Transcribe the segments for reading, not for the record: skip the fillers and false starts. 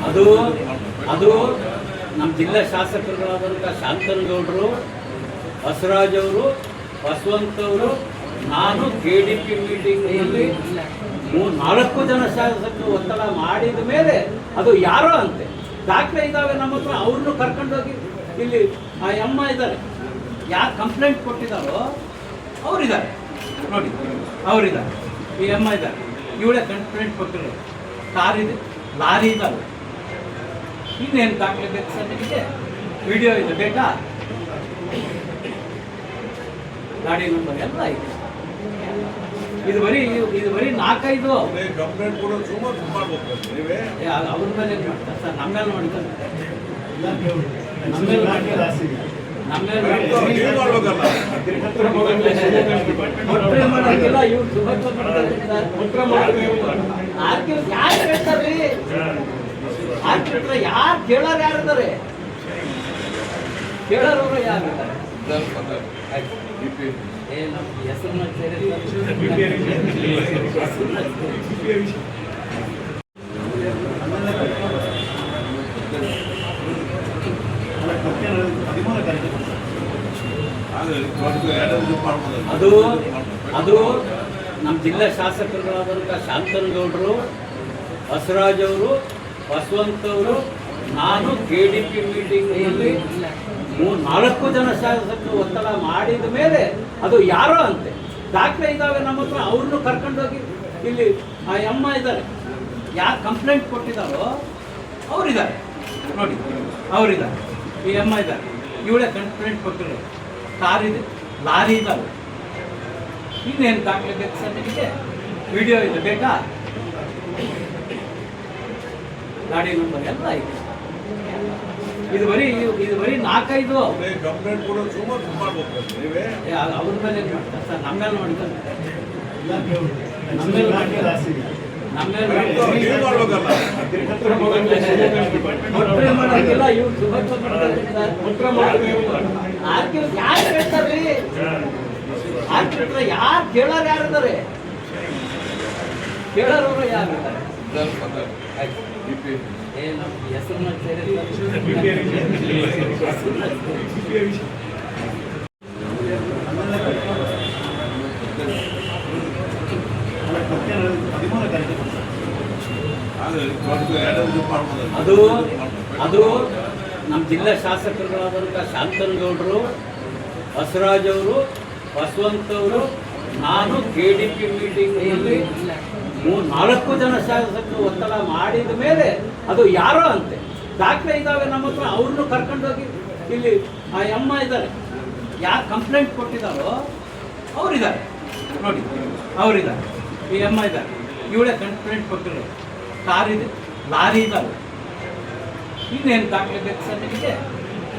ಅದು ಅದು ನಮ್ಮ ಜಿಲ್ಲಾ ಶಾಸಕರಾದಂಥ ಶಾಂತನಗೌಡರು, ಬಸವರಾಜ್ ಅವರು, ಬಸವಂತ್ ಅವರು, ನಾನು KDP ಮೀಟಿಂಗ್ನಲ್ಲಿ 4 ಜನ ಶಾಸಕರು ಒತ್ತಡ ಮಾಡಿದ ಮೇಲೆ ಅದು ಯಾರೋ ಅಂತೆ ದಾಖಲೆ ಇದ್ದಾವೆ ನಮ್ಮ ಹತ್ರ. ಅವ್ರನ್ನೂ ಕರ್ಕೊಂಡೋಗಿ ಇಲ್ಲಿ ಆ ಅಮ್ಮ ಇದ್ದಾರೆ, ಯಾರು ಕಂಪ್ಲೇಂಟ್ ಕೊಟ್ಟಿದ್ದಾರೋ ಅವರಿದ್ದಾರೆ ನೋಡಿ, ಅವರಿದ್ದಾರೆ. ಈ ಅಮ್ಮ ಇದ್ದಾರೆ, ಇವಳೇ ಕಂಪ್ಲೇಂಟ್ ಕೊಟ್ಟಿರೋ. ಕಾರ್ ಇದೆ, ಲಾರಿ ಇದ್ದಾವೆ. ಇನ್ನೇನು ದಾಖಲೆ ಬೇಕು ಸರ್ ನಿಮಗೆ? ವಿಡಿಯೋ ಇದೆ ಬೇಕಾ? ಗಾಡಿ ನಂಬರ್ ಎಲ್ಲ ಇದೆ. ಇದು ಬರೀ 4-5 ಅವ್ರ ಮೇಲೆ ಮಾಡ್ತಾರೆ ಸರ್, ನಮ್ಮ ಮೇಲೆ ಮಾಡ್ತಾರೆ. ಯಾರು ಕೇಳೋರು ಯಾರಿದ್ದಾರೆ? ಕೇಳೋರು ಯಾರಿದ್ದಾರೆ? ಹೆಸರನ್ನ ಅದು ನಮ್ಮ ಜಿಲ್ಲಾ ಶಾಸಕರಾದಂಥ ಶಾಂತನಗೌಡರು, ಬಸವರಾಜ್ ಅವರು, ಬಸವಂತ್ ಅವರು, ನಾನು KDP ಮೀಟಿಂಗ್ನಲ್ಲಿ 4 ಜನ ಶಾಸಕರು ಒತ್ತಡ ಮಾಡಿದ ಮೇಲೆ ಅದು ಯಾರೋ ಅಂತೆ ದಾಖಲೆ ಇದ್ದಾವೆ ನಮ್ಮ ಹತ್ರ. ಅವ್ರನ್ನೂ ಕರ್ಕೊಂಡೋಗಿ ಇಲ್ಲಿ ಆ ಅಮ್ಮ ಇದ್ದಾರೆ, ಯಾರು ಕಂಪ್ಲೇಂಟ್ ಕೊಟ್ಟಿದ್ದಾರೋ ಅವರಿದ್ದಾರೆ ನೋಡಿ, ಅವರಿದ್ದಾರೆ. ಈ ಅಮ್ಮ ಇದ್ದಾರೆ, ಇವಳೇ ಕಂಪ್ಲೇಂಟ್ ಕೊಟ್ಟಿರೋ. ಕಾರ್ ಇದೆ, ಲಾರಿ ಇದ್ದಾವೆ. ಇನ್ನೇನು ದಾಖಲೆ ಬೇಕು ಸರ್ ನಿಮಗೆ? ವಿಡಿಯೋ ಇದೆ ಬೇಕಾ? ಗಾಡಿ ನಂಬರ್ ಎಲ್ಲ ಇದೆ. ಇದು ಬರೀ 4-5 ಅವ್ರ ಮೇಲೆ ಮಾಡ್ತಾರೆ ಸರ್, ನಮ್ಮ ಮೇಲೆ ಮಾಡ್ತಾರೆ. ಯಾರು ಕೇಳೋರು ಯಾರಿದ್ದಾರೆ? ಕೇಳೋರು ಯಾರಿದ್ದಾರೆ? ಹೆಸರನ್ನ ಅದು ನಮ್ಮ ಜಿಲ್ಲಾ ಶಾಸಕರಾದಂಥ ಶಾಂತನಗೌಡರು, ಬಸವರಾಜ್ ಅವರು, ಬಸವಂತ್ ಅವರು, ನಾನು KDP ಮೀಟಿಂಗ್ನಲ್ಲಿ 4 ಜನ ಶಾಸಕರು ಒತ್ತಡ ಮಾಡಿದ ಮೇಲೆ ಅದು ಯಾರೋ ಅಂತೆ ದಾಖಲೆ ಇದ್ದಾವೆ ನಮ್ಮ ಹತ್ರ. ಅವ್ರನ್ನೂ ಕರ್ಕೊಂಡೋಗಿ ಇಲ್ಲಿ ಆ ಅಮ್ಮ ಇದ್ದಾರೆ, ಯಾರು ಕಂಪ್ಲೇಂಟ್ ಕೊಟ್ಟಿದ್ದಾರೋ ಅವರಿದ್ದಾರೆ ನೋಡಿ, ಅವರಿದ್ದಾರೆ. ಈ ಅಮ್ಮ ಇದ್ದಾರೆ, ಇವಳೇ ಕಂಪ್ಲೇಂಟ್ ಕೊಟ್ಟಿರೋ. ಕಾರ್ ಇದೆ, ಲಾರಿ ಇದ್ದಾವೆ. ಇನ್ನೇನು ದಾಖಲೆ ಬೇಕು ಸರ್ ನಿಮಗೆ?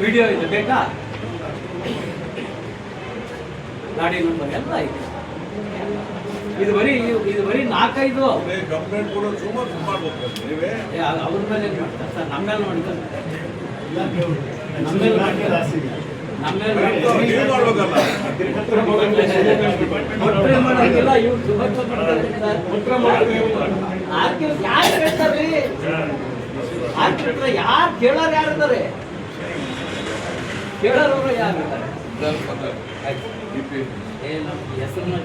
ವಿಡಿಯೋ ಇದೆ ಬೇಕಾ? ಗಾಡಿ ನಂಬರ್ ಎಲ್ಲ ಇದೆ. ಇದು ಬರೀ 4-5 ಅವ್ರ ಮೇಲೆ ಮಾಡ್ತಾರೆ ಸರ್, ನಮ್ಮ ಮೇಲೆ ಮಾಡ್ತಾರೆ. ಯಾರು ಕೇಳೋರು ಯಾರಿದ್ದಾರೆ? ಕೇಳೋರು ಯಾರಿದ್ದಾರೆ? ಹೆಸರನ್ನ